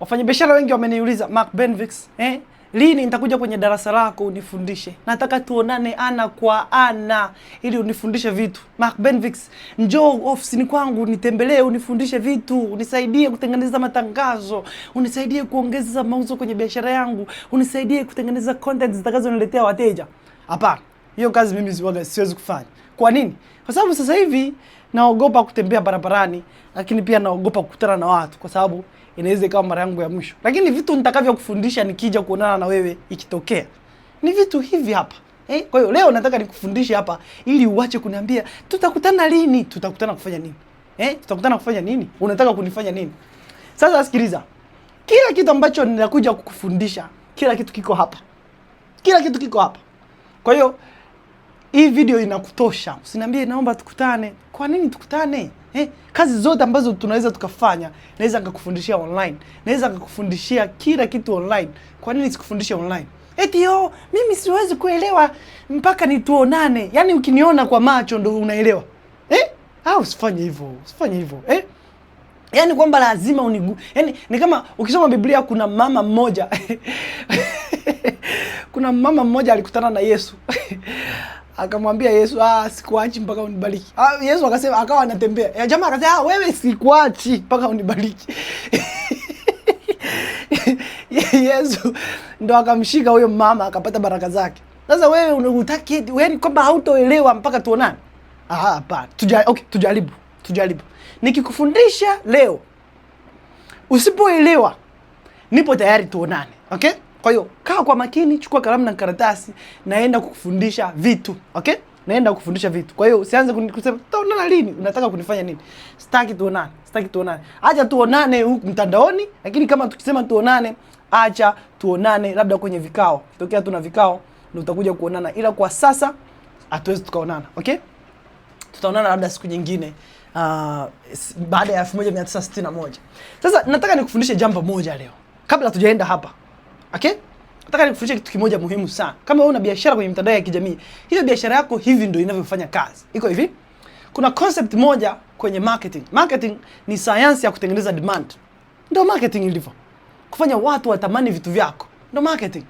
Wafanyabiashara wengi wameniuliza, Mark Benvix, lini nitakuja kwenye darasa lako unifundishe? Nataka tuonane ana kwa ana ili unifundishe vitu. Mark Benvix, njoo ofisini kwangu nitembelee, unifundishe vitu, unisaidie kutengeneza matangazo, unisaidie kuongeza mauzo kwenye biashara yangu, unisaidie kutengeneza content zitakazoniletea wateja. Hapana. Hiyo kazi mimi siwezi kufanya. Kwa nini? Kwa sababu sasa hivi naogopa kutembea barabarani, lakini pia naogopa kukutana na watu kwa sababu inaweza ikawa mara yangu ya mwisho. Lakini vitu nitakavyo kufundisha nikija kuonana na wewe ikitokea ni vitu hivi hapa. Kwa hiyo leo nataka nikufundishe hapa ili uache kuniambia tutakutana lini? Tutakutana kufanya nini? Tutakutana kufanya nini? Unataka kunifanya nini? Sasa sikiliza. Kila kitu ambacho ninakuja kukufundisha, kila kitu kiko hapa. Kila kitu kiko hapa. Kwa hiyo hii video inakutosha. Usiniambie naomba tukutane. Kwa nini tukutane? Kazi zote ambazo tunaweza tukafanya, naweza nikakufundishia online. Naweza nikakufundishia kila kitu online. Kwa nini sikufundishe online? Mimi siwezi kuelewa mpaka nituonane. Yaani ukiniona kwa macho ndo unaelewa. Usifanye hivyo. Usifanye hivyo. Yaani kwamba lazima yaani ni kama ukisoma Biblia kuna mama mmoja kuna mama mmoja alikutana na Yesu. Akamwambia Yesu, sikuachi mpaka unibariki. Yesu akasema, akawa anatembea. Jamaa akasema, wewe sikuachi mpaka unibariki. Yesu ndo akamshika huyo mama akapata baraka zake. Sasa wewe unataka wewe kwamba hautoelewa mpaka tuonane? Hapana. Tujaribu. Nikikufundisha leo usipoelewa, nipo tayari tuonane. Okay? Kwa hiyo kaa kwa makini, chukua kalamu na karatasi, naenda kukufundisha vitu. Okay? Naenda kukufundisha vitu. Kwa hiyo usianze kusema tutaonana lini? Unataka kunifanya nini? Sitaki tuonane. Acha tuonane huku mtandaoni, lakini kama tukisema tuonane, acha tuonane labda kwenye vikao. Kitokea tuna vikao ndio utakuja kuonana. Ila kwa sasa hatuwezi tukaonana. Okay? Tutaonana labda siku nyingine. Baada ya 1961. Sasa nataka nikufundishe jambo moja leo. Kabla tujaenda hapa. Okay? Nataka nikufundishe kitu kimoja muhimu sana. Kama wewe una biashara kwenye mitandao ya kijamii, hiyo biashara yako hivi ndio inavyofanya kazi. Iko hivi. Kuna concept moja kwenye marketing. Marketing ni sayansi ya kutengeneza demand. Ndio marketing ilivyo. Kufanya watu watamani vitu vyako. Ndio marketing.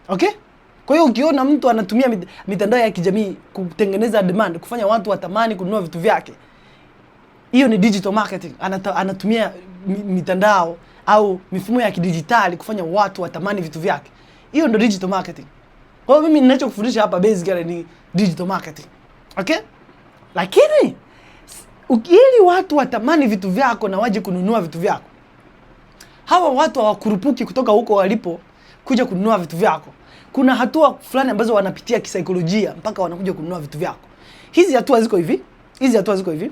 Okay? Kwa hiyo ukiona mtu anatumia mitandao ya kijamii kutengeneza demand, kufanya watu watamani kununua vitu vyake, hiyo ni digital marketing. Anatumia mitandao au mifumo ya kidijitali kufanya watu watamani vitu vyake. Hiyo ndio digital marketing. Kwa hiyo mimi ninachokufundisha hapa basically ni digital marketing. Okay? Lakini ili watu watamani vitu vyako na waje kununua vitu vyako, hawa watu hawakurupuki kutoka huko walipo kuja kununua vitu vyako. Kuna hatua fulani ambazo wanapitia kisaikolojia mpaka wanakuja kununua vitu vyako. Hizi hatua ziko hivi.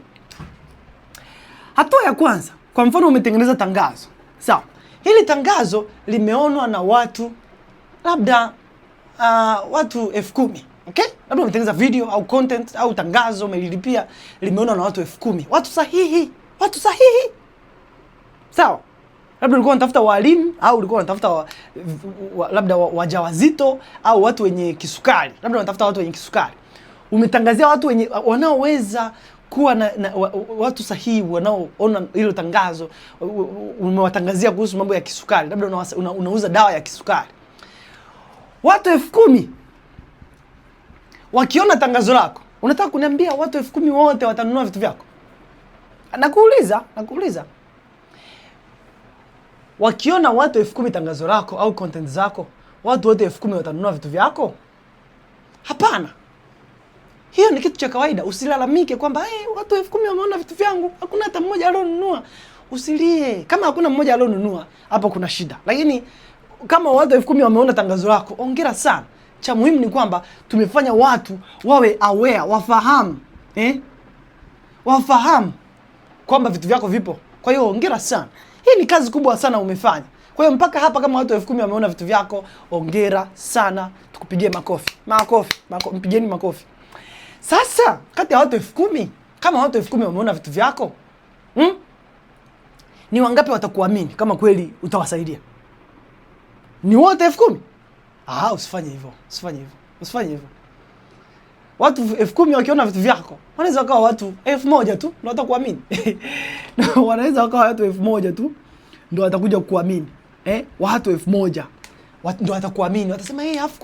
Hatua ya kwanza, kwa mfano umetengeneza tangazo. Sawa. Hili tangazo limeonwa na watu labda watu 10,000. Okay? Labda umetengeneza video au content au tangazo umelilipia, limeonwa na watu 10,000. Watu sahihi. Sawa. Labda ulikuwa unatafuta walimu au ulikuwa unatafuta labda wajawazito au watu wenye kisukari. Labda unatafuta watu wenye kisukari. Umetangazia watu wenye wanaoweza kuwa na watu sahihi wanaoona hilo tangazo. Umewatangazia kuhusu mambo ya kisukari. Labda unauza dawa ya kisukari. Watu 10,000 wakiona tangazo lako, unataka kuniambia watu 10,000 wote watanunua vitu vyako? Nakuuliza. Wakiona watu 10,000 tangazo lako au content zako, watu wote 10,000 watanunua vitu vyako? Hapana. Hiyo ni kitu cha kawaida. Usilalamike kwamba watu 10,000 wameona vitu vyangu, hakuna hata mmoja alionunua. Usilie. Kama hakuna mmoja alionunua, hapo kuna shida. Lakini kama watu 10,000 wameona tangazo lako, hongera sana. Cha muhimu ni kwamba tumefanya watu wawe aware, wafahamu. Wafahamu kwamba vitu vyako vipo. Kwa hiyo hongera sana. Hii ni kazi kubwa sana umefanya. Kwa hiyo mpaka hapa kama watu 10,000 wameona vitu vyako, hongera sana. Tukupigie makofi. Mpigieni makofi. Sasa kati ya watu 10,000, kama watu 10,000 wameona vitu vyako, ni wangapi watakuamini kama kweli utawasaidia? Ni wote 10,000? Usifanye hivyo. Watu 10,000 wakiona vitu vyako, wanaweza wakawa watu 1,000 tu ndio watakuamini. Wanaweza wakawa watu 1,000 tu ndio watakuja kukuamini. Watu 1000 ndio watakuamini, watasema afu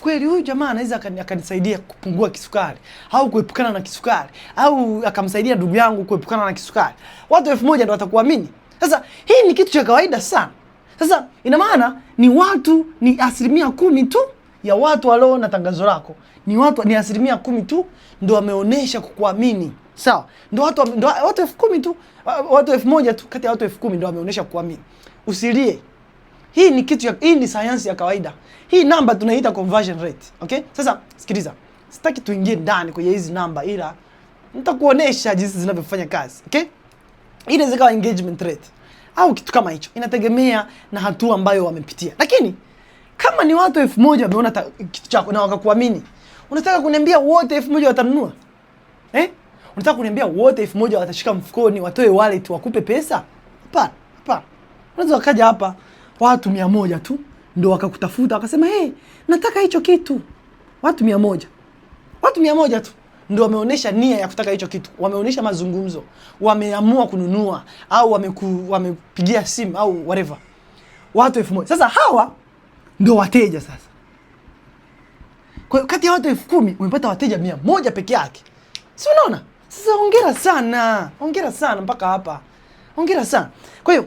kweli huyu jamaa anaweza akanisaidia kupungua kisukari au kuepukana na kisukari au akamsaidia ndugu yangu kuepukana na kisukari. Watu 1000 ndio watakuamini. Sasa hii ni kitu cha kawaida sana. Sasa ina maana ni 10% tu ya watu walio na tangazo lako. Ni 10% tu ndio wameonesha kukuamini. Sawa? Ndio watu 10,000 tu, watu 1000 tu kati ya watu 10,000 ndio wameonesha kukuamini. Usilie. Hii ni sayansi ya kawaida. Hii namba tunaita conversion rate. Okay? Sasa sikiliza. Sitaki tuingie ndani kwenye hizi namba, ila nitakuonesha jinsi zinavyofanya kazi. Okay? Hii inaweza kuwa engagement rate au kitu kama hicho. Inategemea na hatua ambayo wamepitia. Lakini kama ni watu 1000 wameona kitu chako na wakakuamini, unataka kuniambia wote 1000 watanunua? Unataka kuniambia wote 1000 watashika mfukoni, watoe wallet wakupe pesa? Hapana. Unaweza wakaja hapa watu 100 tu ndio wakakutafuta wakasema nataka hicho kitu. Watu 100 tu ndio wameonesha nia ya kutaka hicho kitu. Wameonesha mazungumzo, wameamua kununua au wamepigia simu au whatever. Watu 1000. Sasa hawa ndio wateja sasa. Kwa hiyo kati ya watu 10,000 umepata wateja 100 peke yake. Si unaona? Sasa hongera sana mpaka hapa. Hongera sana. Kwa hiyo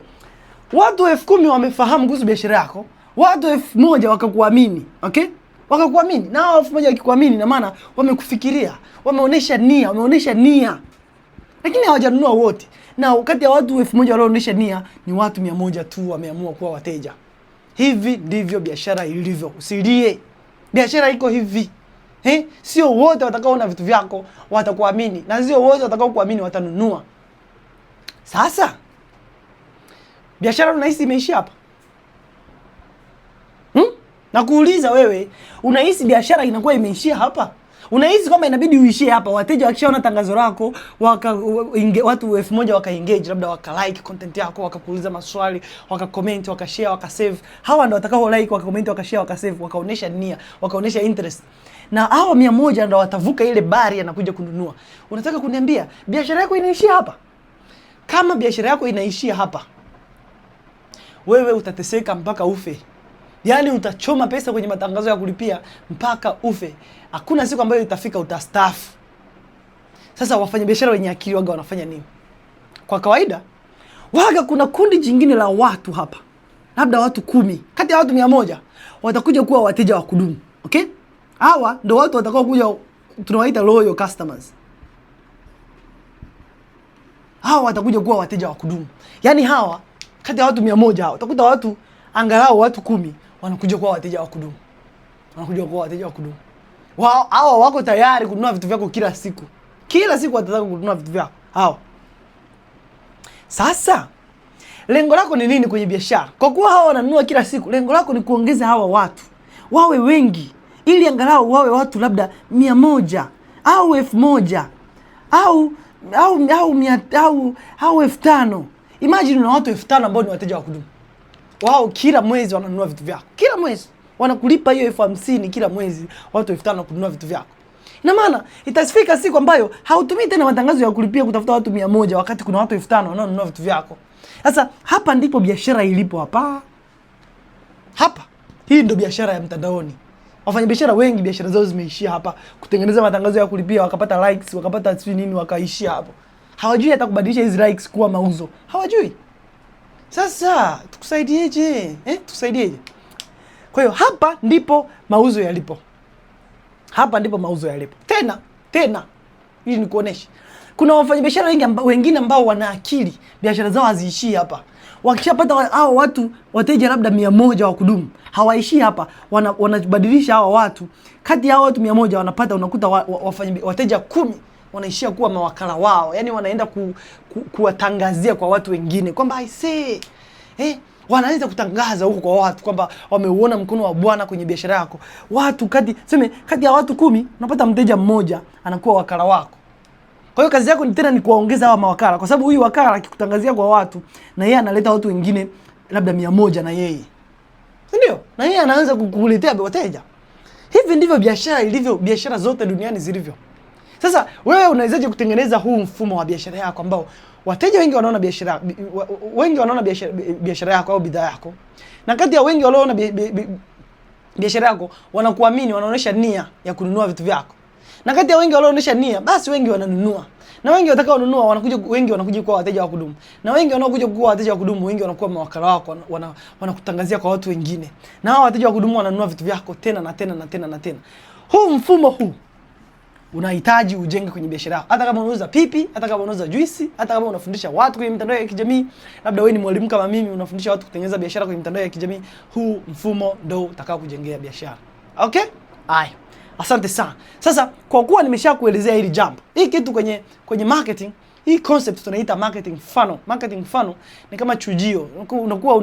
watu 10,000 wamefahamu kuhusu biashara yako, watu 1000 wakakuamini. Okay? Wakakuamini. Na hao 1000 wakikuamini na maana wamekufikiria, wameonesha nia. Lakini hawajanunua wote. Na kati ya watu 1000 walioonyesha nia ni watu 100 tu wameamua kuwa wateja. Hivi ndivyo biashara ilivyo. Usilie. Biashara iko hivi. Sio wote watakaoona vitu vyako watakuamini, na sio wote watakao kuamini watanunua. Sasa biashara unahisi imeishia hapa? Na kuuliza wewe, unahisi biashara inakuwa imeishia hapa? Unahisi kwamba inabidi uishie hapa? Wateja wakishaona tangazo lako, watu 1000 waka-engage, labda waka-like content yako, wakakuuliza maswali, waka-comment, waka-share, waka-save. Hawa ndio watakao like, waka-comment, waka-share, waka-save, wakaonesha nia, wakaonesha interest. Na hao 100 ndio watavuka ile bari na kuja kununua. Unataka kuniambia biashara yako inaishia hapa? Kama biashara yako inaishia hapa, wewe utateseka mpaka ufe. Yaani utachoma pesa kwenye matangazo ya kulipia mpaka ufe. Hakuna siku ambayo itafika utastaafu. Sasa wafanyabiashara wenye akili waga wanafanya nini? Kwa kawaida, kuna kundi jingine la watu hapa. Labda watu 10. Kati ya watu 100 watakuja kuwa wateja wa kudumu. Okay? Hawa ndio watu watakao kuja, tunawaita loyal customers. Hawa watakuja kuwa wateja wa kudumu. Yaani hawa kati ya watu 100 hawa utakuta watu angalau watu 10 wanakuja kuwa wateja wa kudumu. Hawa wako tayari kununua vitu vyako kila siku. Kila siku watataka kununua vitu vyako. Hawa. Sasa lengo lako ni nini kwenye biashara? Kwa kuwa hawa wananunua kila siku, lengo lako ni kuongeza hawa watu wawe wengi, ili angalau wawe watu labda 100 au 1000 au 5,000. Imagine una watu 5,000 ambao ni wateja wa kudumu. Wao kila mwezi wananunua vitu vyako. Kila mwezi wanakulipa hiyo 50,000 kila mwezi, watu 5,000 kununua vitu vyako. Ina maana itafika siku ambayo hautumii tena matangazo ya kulipia kutafuta watu 100 wakati kuna watu 5,000 wanaonunua vitu vyako. Sasa hapa ndipo biashara ilipo hapa. Hii ndio biashara ya mtandaoni. Wafanyabiashara wengi biashara zao zimeishia hapa, kutengeneza matangazo ya kulipia, wakapata likes, wakapata nini, wakaishia hapo. Hawajui hata kubadilisha hizo likes kuwa mauzo. Hawajui. Sasa tukusaidieje? Tukusaidieje? Kwa hiyo hapa ndipo mauzo yalipo. Tena ili nikuoneshe. Kuna wafanyabiashara wengine ambao wana akili, biashara zao haziishii hapa. Wakishapata hao watu wateja labda 100 wa kudumu, hawaishi hapa, wanabadilisha hao watu. Kati ya hao watu 100 wanapata, unakuta wateja 10 wanaishia kuwa mawakala wao. Yaani wanaenda kuwatangazia kwa watu wengine kwamba wanaanza kutangaza huko kwa watu kwamba wameuona mkono wa Bwana kwenye biashara yako. Watu kati ya watu 10 unapata mteja mmoja anakuwa wakala wako. Kwa hiyo kazi yako ni tena ni kuwaongeza hawa mawakala, kwa sababu huyu wakala akikutangazia kwa watu na yeye analeta watu wengine labda 100 na yeye. Ndio? Na yeye anaanza kukuletea wateja. Hivi ndivyo biashara ilivyo, biashara zote duniani zilivyo. Sasa wewe unawezaje kutengeneza huu mfumo wa biashara yako ambao wateja wengi wanaona biashara yako au bidhaa yako, na kati ya wengi wanaona biashara yako wanakuamini, wanaonyesha nia ya kununua vitu vyako, na kati ya wengi wanaonyesha nia, basi wengi wananunua, na wengi watakao kununua wengi wanakuja kuwa wateja wa kudumu, na wengi wanaokuja kuwa wateja wa kudumu wengi wanakuwa mawakala wako, wanakutangazia kwa watu wengine, na hao wateja wa kudumu wananunua vitu vyako tena na tena na tena na tena. Huu mfumo huu unahitaji ujenge kwenye biashara yako. Hata kama unauza pipi, hata kama unauza juisi, hata kama unafundisha watu kwenye mitandao ya kijamii, labda wewe ni mwalimu kama mimi unafundisha watu kutengeneza biashara kwenye mitandao ya kijamii, huu mfumo ndio utakao kujengea biashara. Okay? Haya. Asante sana. Sasa kwa kuwa nimeshakuelezea hili jambo, hii kitu kwenye marketing, hii concept tunaita marketing funnel. Marketing funnel ni kama chujio. Unakuwa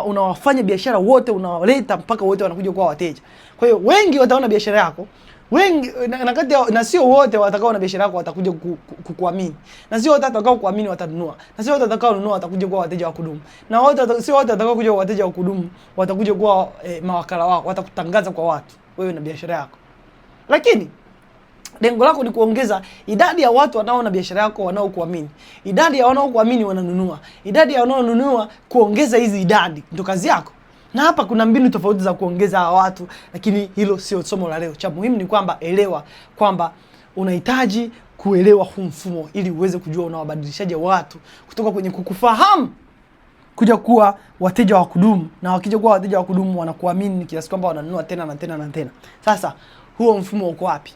unawafanya biashara wote, unawaleta mpaka wote wanakuja kuwa wateja. Kwa hiyo wengi wataona biashara yako, wengi na sio wote watakao na biashara yako watakuja kukuamini. Na sio wote watakao kuamini watanunua. Na sio wote watakao nunua watakuja kuwa wateja wa kudumu. Na sio wote watakao kuja wateja wa kudumu watakuja kuwa mawakala wako, watakutangaza kwa watu wewe na biashara yako. Lakini lengo lako ni kuongeza idadi ya watu wanaoona biashara yako, wanaokuamini. Idadi ya wanaokuamini wananunua. Idadi ya wanaonunua, kuongeza hizi idadi ndio kazi yako. Na hapa kuna mbinu tofauti za kuongeza hawa watu, lakini hilo sio somo la leo. Cha muhimu ni kwamba elewa kwamba unahitaji kuelewa huu mfumo ili uweze kujua unawabadilishaje watu kutoka kwenye kukufahamu kuja kuwa wateja wa kudumu, na wakija kuwa wateja wa kudumu wanakuamini kiasi kwamba wananunua tena na tena na tena. Sasa huo mfumo uko wapi?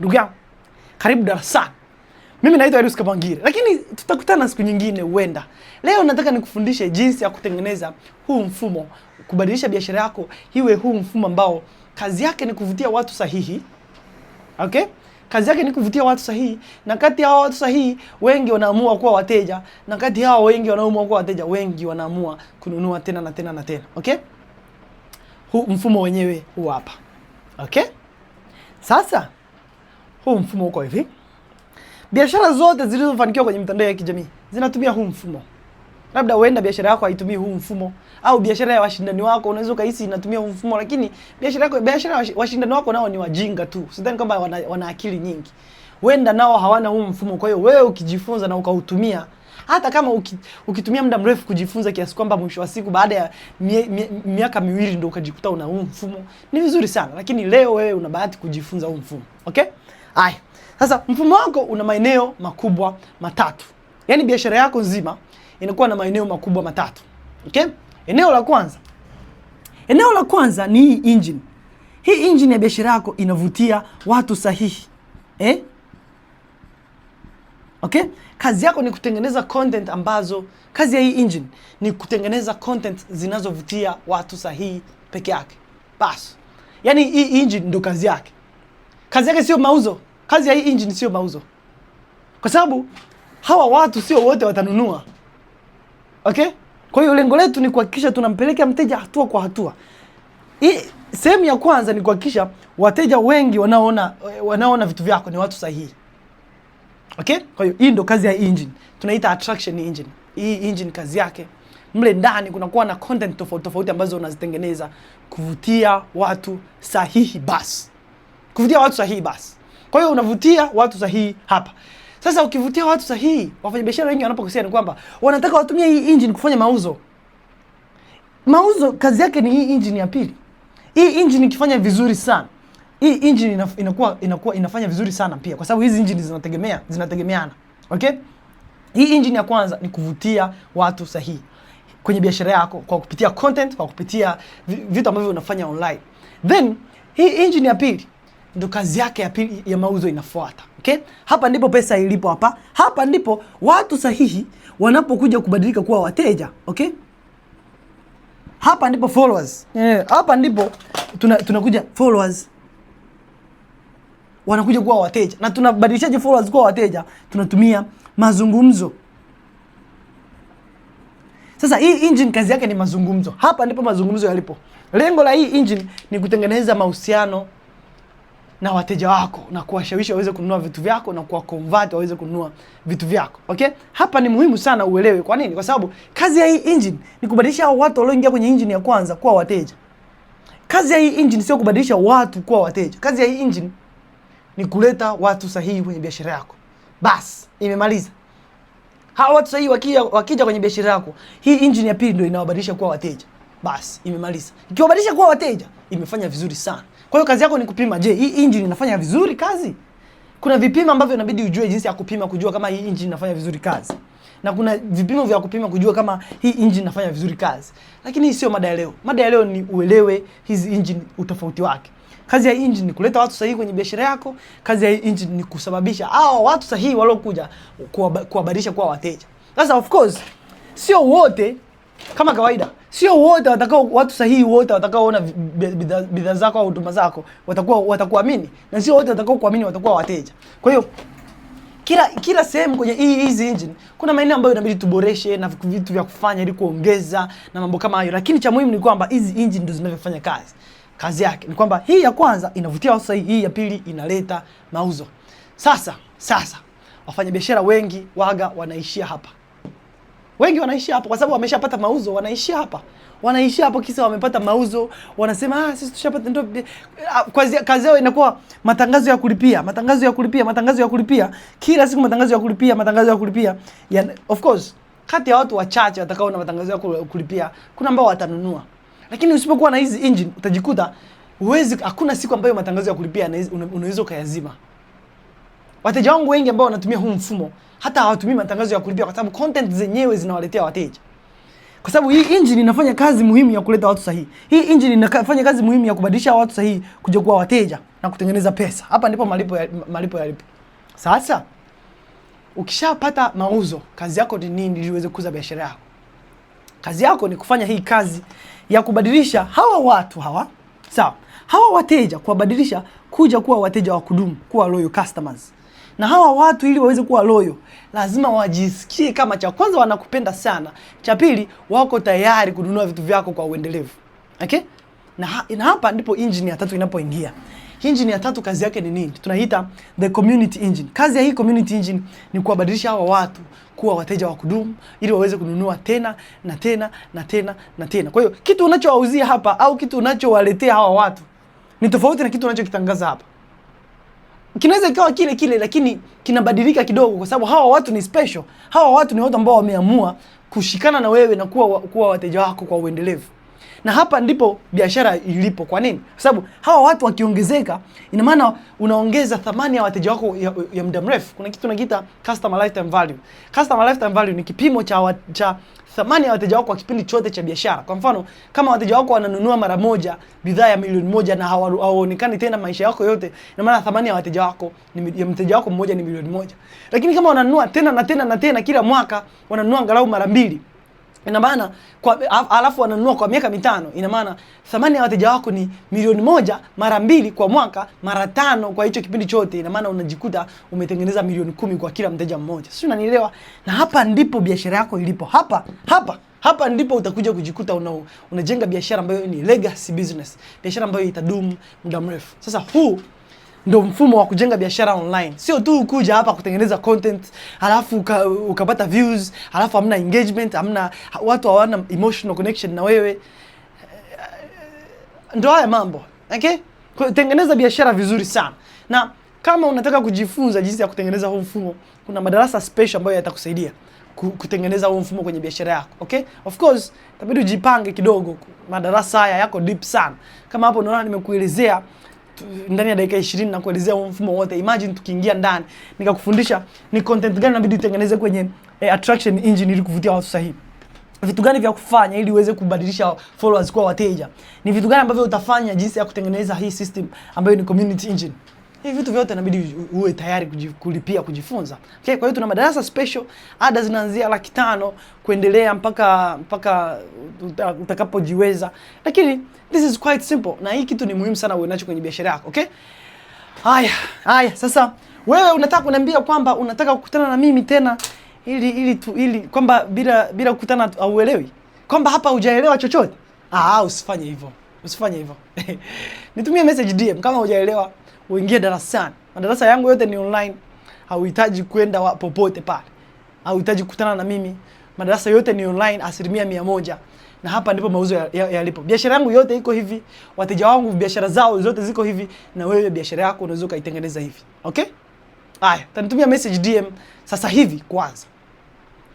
Ndugu yangu, karibu darasani. Mimi naitwa Elius Kabangire, lakini tutakutana siku nyingine huenda. Leo nataka nikufundishe jinsi ya kutengeneza huu mfumo, kubadilisha biashara yako iwe huu mfumo ambao kazi yake ni kuvutia watu sahihi. Okay? Kazi yake ni kuvutia watu sahihi, na kati ya hao watu sahihi wengi wanaamua kuwa wateja, na kati ya hao wengi wanaamua kuwa wateja wengi wanaamua kununua tena na tena na tena. Okay? Huu mfumo wenyewe huu hapa. Okay? Sasa huu mfumo uko hivi. Biashara zote zilizofanikiwa kwenye mitandao ya kijamii zinatumia huu mfumo. Labda huenda biashara yako haitumii huu mfumo, au biashara ya washindani wako unaweza kuhisi inatumia huu mfumo, lakini biashara ya washindani wako nao ni wajinga tu. Sidhani kwamba wana akili nyingi. Huenda nao hawana huu mfumo. Kwa hiyo wewe ukijifunza na ukautumia, hata kama ukitumia muda mrefu kujifunza kiasi kwamba mwisho wa siku baada ya miaka miwili ndio ukajikuta una huu mfumo, ni vizuri sana. Lakini leo wewe una bahati kujifunza huu mfumo. Okay? Haya. Sasa mfumo wako una maeneo makubwa matatu. Yaani biashara yako nzima inakuwa na maeneo makubwa matatu. Okay? Eneo la kwanza ni hii engine. Hii engine ya biashara yako inavutia watu sahihi. Okay? Kazi yako ni kutengeneza content ambazo, kazi ya hii engine ni kutengeneza content zinazovutia watu sahihi peke yake. Bas. Yaani hii engine ndio kazi yake. Kazi yake sio mauzo. Kazi ya hii engine sio mauzo. Kwa sababu hawa watu sio wote watanunua. Okay? Kwa hiyo lengo letu ni kuhakikisha tunampeleka mteja hatua kwa hatua. Hii sehemu ya kwanza ni kuhakikisha wateja wengi wanaoona vitu vyako ni watu sahihi. Okay? Kwa hiyo hii ndio kazi ya engine. Tunaita attraction engine. Hii engine kazi yake, mle ndani kunakuwa na content tofauti ambazo unazitengeneza kuvutia watu sahihi basi. Kuvutia watu sahihi basi. Kwa hiyo unavutia watu sahihi hapa. Sasa ukivutia watu sahihi, wafanyabiashara wengi wanapokosea ni kwamba wanataka watumie hii engine kufanya mauzo. Mauzo kazi yake ni hii engine ya pili. Hii engine ikifanya vizuri sana, hii engine inakuwa inafanya vizuri sana pia, kwa sababu hizi engine zinategemeana. Okay? Hii engine ya kwanza ni kuvutia watu sahihi kwenye biashara yako kwa kupitia content, kwa kupitia vitu ambavyo unafanya online. Then hii engine ya pili ndio kazi yake ya pili ya mauzo inafuata. Okay? Hapa ndipo pesa ilipo hapa. Hapa ndipo watu sahihi wanapokuja kubadilika kuwa wateja. Okay? Hapa ndipo followers. Hapa ndipo tunakuja followers wanakuja kuwa wateja. Na tunabadilishaje followers kuwa wateja? Tunatumia mazungumzo. Sasa hii engine kazi yake ni mazungumzo. Hapa ndipo mazungumzo yalipo. Lengo la hii engine ni kutengeneza mahusiano na wateja wako na kuwashawishi waweze kununua vitu vyako na kuwa convert waweze kununua vitu vyako. Okay? Hapa ni muhimu sana uelewe. Kwa nini? Kwa sababu kazi ya hii engine ni kubadilisha hao watu walioingia kwenye engine ya kwanza kuwa wateja. Kazi ya hii engine sio kubadilisha watu kuwa wateja. Kazi ya hii engine ni kuleta watu sahihi kwenye biashara yako. Bas, imemaliza. Hawa watu sahihi wakija kwenye biashara yako, hii engine ya pili ndio inawabadilisha kuwa wateja. Bas, imemaliza. Ikiwabadilisha kuwa wateja, imefanya vizuri sana. Kwa hiyo kazi yako ni kupima, je, hii engine inafanya vizuri kazi? Kuna vipimo ambavyo inabidi ujue jinsi ya kupima kujua kama hii engine inafanya vizuri kazi. Na kuna vipimo vya kupima kujua kama hii engine inafanya vizuri kazi. Lakini hii sio mada ya leo. Mada ya leo ni uelewe hizi engine utofauti wake. Kazi ya engine ni kuleta watu sahihi kwenye biashara yako. Kazi ya engine ni kusababisha hao watu sahihi waliokuja kuwabadilisha kuwa wateja. Sasa of course, sio wote kama kawaida. Sio wote watu sahihi wote watakaoona bidhaa zako au huduma zako watakuamini, na sio wote watakao kuamini watakuwa wateja. Kwa hiyo kila sehemu kwenye hizi engine kuna maeneo ambayo inabidi tuboreshe na vitu vya kufanya ili kuongeza na mambo kama hayo, lakini cha muhimu ni kwamba hizi engine ndio zinavyofanya kazi. Kazi yake ni kwamba hii ya kwanza inavutia watu sahihi, hii ya pili inaleta mauzo. Sasa wafanyabiashara wengi waga wanaishia hapa. Wengi wanaishia hapa kwa sababu wameshapata mauzo, wanaishia hapa. Wanaishia hapo kisa wamepata mauzo, wanasema sisi tushapata, ndio kazi yao inakuwa matangazo ya kulipia, matangazo ya kulipia, matangazo ya kulipia. Kila siku matangazo ya kulipia, matangazo ya kulipia. Of course, kati ya watu wachache watakao na matangazo ya kulipia, kuna ambao watanunua. Lakini usipokuwa na hizi engine utajikuta hakuna siku ambayo matangazo ya kulipia unaweza kuyazima. Wateja wangu wengi ambao wanatumia huu mfumo hata hawatumii matangazo ya kulipia kwa sababu content zenyewe zinawaletea wateja. Kwa sababu hii engine inafanya kazi muhimu ya kuleta watu sahihi. Hii engine inafanya kazi muhimu ya kubadilisha watu sahihi kuja kuwa wateja na kutengeneza pesa. Hapa ndipo malipo yalipo. Sasa ukishapata mauzo, kazi yako ni nini ili uweze kukuza biashara yako? Kazi yako ni kufanya hii kazi ya kubadilisha hawa watu hawa. Sawa. Hawa wateja kuwabadilisha kuja kuwa wateja wa kudumu, kuwa loyal customers. Na hawa watu ili waweze kuwa loyal, lazima wajisikie kama cha kwanza wanakupenda sana. Cha pili, wako tayari kununua vitu vyako kwa uendelevu. Okay? Na hapa ndipo engine ya tatu inapoingia. Engine ya tatu kazi yake ni nini? Tunaita the community engine. Kazi ya hii community engine ni kuwabadilisha hawa watu kuwa wateja wa kudumu ili waweze kununua tena na tena na tena na tena. Kwa hiyo kitu unachowauzia hapa au kitu unachowaletea hawa watu ni tofauti na kitu unachokitangaza hapa. Kinaweza ikawa kile lakini kinabadilika kidogo kwa sababu hawa watu ni special. Hawa watu ni watu ambao wameamua kushikana na wewe na kuwa wateja wako kwa uendelevu. Na hapa ndipo biashara ilipo. Kwa nini? Kwa sababu hawa watu wakiongezeka, ina maana unaongeza thamani ya wateja wako ya muda mrefu. Kuna kitu tunakiita customer lifetime value. Customer lifetime value ni kipimo cha thamani ya wateja wako kwa kipindi chote cha biashara. Kwa mfano, kama wateja wako wananunua mara moja bidhaa ya milioni moja na hawaonekani tena maisha yako yote, ina maana thamani ya wateja wako ya mteja wako mmoja ni milioni moja. Lakini kama wananunua tena na tena na tena kila mwaka, wananunua angalau mara mbili, ina maana alafu wananunua kwa miaka 5, ina maana thamani ya wateja wako ni milioni moja mara mbili kwa mwaka mara 5 kwa hicho kipindi chote, ina maana unajikuta umetengeneza milioni 10 kwa kila mteja mmoja. Sio, unanielewa? Na hapa ndipo biashara yako ilipo. Hapa ndipo utakuja kujikuta unajenga biashara ambayo ni legacy business, biashara ambayo itadumu muda mrefu. Sasa huu ndio mfumo wa kujenga biashara online. Sio tu kuja hapa kutengeneza content, halafu ukapata views, halafu hamna engagement, hamna watu hawana emotional connection na wewe. Ndio haya mambo. Okay? Tengeneza biashara vizuri sana. Na kama unataka kujifunza jinsi ya kutengeneza huu mfumo, kuna madarasa special ambayo yatakusaidia kutengeneza huu mfumo kwenye biashara yako. Okay? Of course, itabidi ujipange kidogo. Madarasa haya yako deep sana. Kama hapo unaona nimekuelezea ndani ya dakika 20 na kuelezea huu mfumo wote. Imagine tukiingia ndani nikakufundisha ni content gani inabidi utengeneze kwenye attraction engine ili kuvutia watu sahihi. Vitu gani vya kufanya ili uweze kubadilisha followers kwa wateja. Ni vitu gani ambavyo utafanya jinsi ya kutengeneza hii system ambayo ni community engine. Hivi vitu vyote inabidi uwe tayari kulipia kujifunza. Okay, kwa hiyo tuna madarasa special, ada zinaanzia 500 kuendelea mpaka utakapojiweza. Lakini this is quite simple na hii kitu ni muhimu sana uwe nacho kwenye biashara yako. Okay? Haya, sasa wewe unataka kuniambia kwamba unataka kukutana na mimi tena ili kwamba bila kukutana auelewi? Kwamba hapa hujaelewa chochote? Usifanye hivyo. Usifanye hivyo. Nitumie message DM kama hujaelewa. Uingie darasani. Madarasa yangu yote ni online. Hauhitaji kwenda popote pale. Hauhitaji kukutana na mimi. Madarasa yote ni online 100%. na hapa ndipo mauzo yalipo. Biashara yangu yote iko hivi, wateja wangu biashara zao zote ziko hivi, na wewe biashara yako unaweza kaitengeneza hivi. Okay? Haya, tanitumia message DM sasa hivi kwanza.